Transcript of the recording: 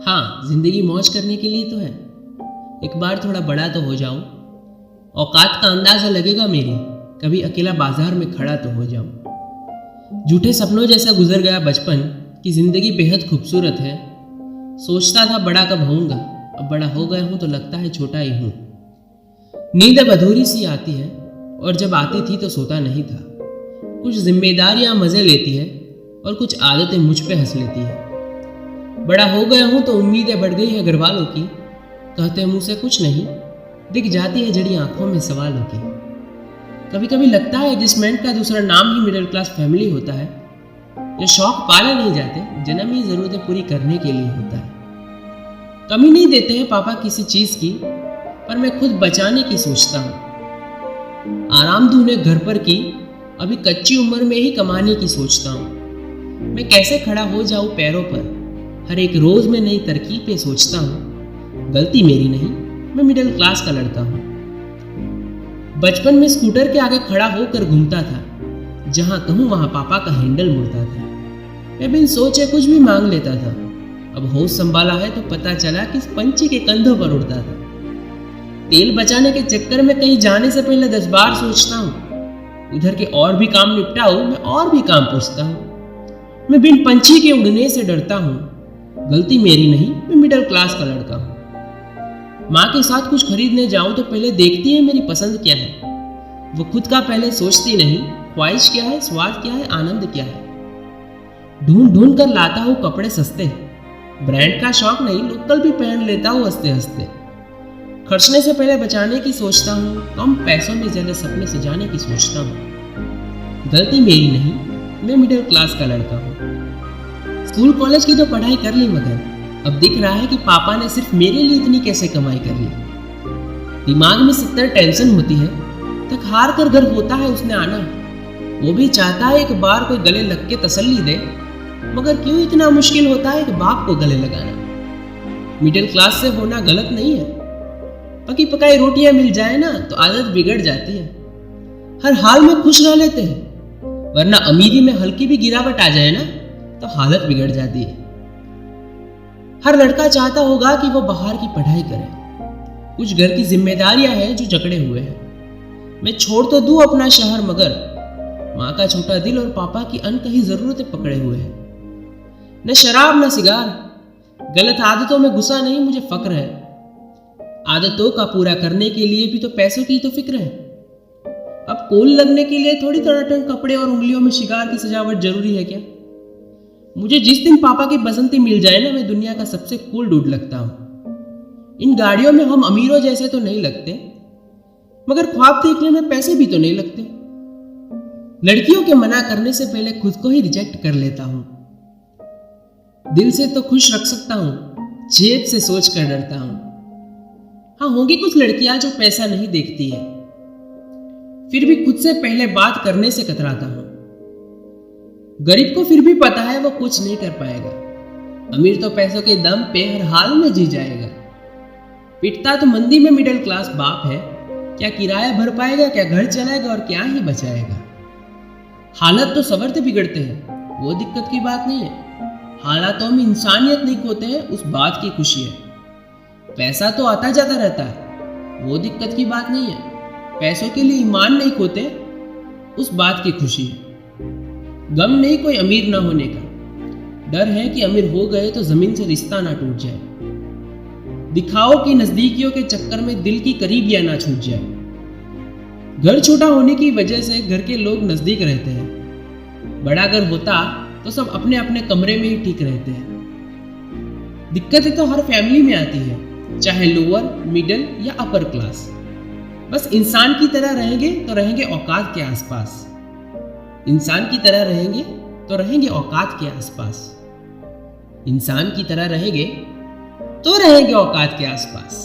हाँ, जिंदगी मौज करने के लिए तो है। एक बार थोड़ा बड़ा तो हो जाऊं, औकात का अंदाजा लगेगा मेरी, कभी अकेला बाजार में खड़ा तो हो जाऊं। झूठे सपनों जैसा गुजर गया बचपन कि जिंदगी बेहद खूबसूरत है। सोचता था बड़ा कब होऊंगा, अब बड़ा हो गया हूं तो लगता है छोटा ही हूं। नींद अब अधूरी सी आती है और जब आती थी तो सोता नहीं था। कुछ जिम्मेदारियां मजे लेती है और कुछ आदतें मुझ पे हंस लेती है। बड़ा हो गया हूं तो उम्मीदें बढ़ गई है घर वालों की, कहते मुंह से कुछ नहीं, दिख जाती है जड़ी आंखों में सवालों की। कभी कभी लगता है एडजस्टमेंट का दूसरा नाम ही मिडिल क्लास फैमिली होता है। ये शौक पाले नहीं जाते, जन्म ही जरूरतें पूरी करने के लिए होता है। कमी नहीं देते हैं पापा किसी चीज की, पर मैं खुद बचाने की सोचता हूँ। आराम दूं उन्हें घर पर की, अभी कच्ची उम्र में ही कमाने की सोचता हूँ। मैं कैसे खड़ा हो जाऊं पैरों पर, हर एक रोज में नई तरकीबें सोचता हूँ। गलती मेरी नहीं, मैं मिडिल क्लास का लड़का हूँ। बचपन में स्कूटर के आगे खड़ा होकर घूमता था, जहां कहूं वहां पापा का हैंडल मुड़ता था। मैं बिन सोचे कुछ भी मांग लेता था, अब होश संभाला है तो पता चला कि पंछी के कंधों पर उड़ता था। तेल बचाने के चक्कर में कहीं जाने से पहले 10 बार सोचता हूँ। उधर के और भी काम निपटाऊं, मैं और भी काम पूछता हूँ। मैं बिन पंछी के उड़ने से डरता हूँ। गलती मेरी नहीं, मैं मिडिल क्लास का लड़का हूँ। माँ के साथ कुछ खरीदने जाऊं तो पहले देखती है मेरी पसंद क्या है। वो खुद का पहले सोचती नहीं, ख्वाहिश क्या है, स्वाद क्या है, आनंद क्या है। ढूंढ ढूंढ कर लाता हूँ कपड़े सस्ते, ब्रांड का शौक नहीं, लोकल भी पहन लेता हूँ हंसते हंसते। खर्चने से पहले बचाने की सोचता हूँ, कम पैसों में ज्यादा सपने सजाने की सोचता हूँ। गलती मेरी नहीं, मैं मिडिल क्लास का लड़का हूँ। स्कूल कॉलेज की तो पढ़ाई कर ली, मगर अब दिख रहा है कि पापा ने सिर्फ मेरे लिए इतनी कैसे कमाई कर ली। दिमाग में 70 टेंशन होती है, थक हार कर घर होता है उसने आना। वो भी चाहता है एक बार कोई गले लग के तसल्ली दे, मगर क्यों इतना मुश्किल होता है एक बाप को गले लगाना। मिडिल क्लास से होना गलत नहीं है, पकी पकाई रोटियां मिल जाए ना तो आदत बिगड़ जाती है। हर हाल में खुश रह लेते हैं, वरना अमीरी में हल्की भी गिरावट आ जाए ना तो हालत बिगड़ जाती है। हर लड़का चाहता होगा कि वो बाहर की पढ़ाई करे। कुछ घर की जिम्मेदारियां हैं जो जकड़े हुए हैं। मैं छोड़ तो दूं अपना शहर, मगर माँ का छोटा दिल और पापा की अनकही जरूरतें पकड़े हुए हैं। न शराब न सिगार, गलत आदतों में घुसा नहीं, मुझे फक्र है। आदतों का पूरा करने के लिए भी तो पैसों की तो फिक्र है। अब कूल लगने के लिए थोड़ी टनाटन कपड़े और उंगलियों में शिकार की सजावट जरूरी है क्या? मुझे जिस दिन पापा की बसंती मिल जाए ना, मैं दुनिया का सबसे कूल डूड लगता हूँ। इन गाड़ियों में हम अमीरों जैसे तो नहीं लगते, मगर ख्वाब देखने में पैसे भी तो नहीं लगते। लड़कियों के मना करने से पहले खुद को ही रिजेक्ट कर लेता हूँ। दिल से तो खुश रख सकता हूँ, जेब से सोच कर डरता हूँ। हाँ, होंगी कुछ लड़कियां जो पैसा नहीं देखती है, फिर भी खुद से पहले बात करने से कतराता हूँ। गरीब को फिर भी पता है वो कुछ नहीं कर पाएगा, अमीर तो पैसों के दम पे हर हाल में जी जाएगा। पिटता तो मंदी में मिडिल क्लास बाप है, क्या किराया भर पाएगा, क्या घर चलाएगा और क्या ही बचाएगा। हालत तो सवरते बिगड़ते हैं, वो दिक्कत की बात नहीं है। हालातों में इंसानियत नहीं खोते हैं, उस बात की खुशी है। पैसा तो आता जाता रहता है, वो दिक्कत की बात नहीं है। पैसों के लिए ईमान नहीं खोते, उस बात की खुशी है। गम नहीं कोई अमीर ना होने का, डर है कि अमीर हो गए तो जमीन से रिश्ता ना टूट जाए। दिखाओ की नजदीकियों के चक्कर में दिल की करीबियां ना छूट जाए। घर छोटा होने की वजह से घर के लोग नजदीक रहते हैं। बड़ा घर होता तो सब अपने अपने कमरे में ही ठीक रहते हैं। दिक्कतें तो हर फैमिली में आती है, चाहे लोअर, मिडिल या अपर क्लास। बस इंसान की तरह रहेंगे तो रहेंगे औकात के आसपास। इंसान की तरह रहेंगे तो रहेंगे औकात के आसपास। इंसान की तरह रहेंगे तो रहेंगे औकात के आसपास।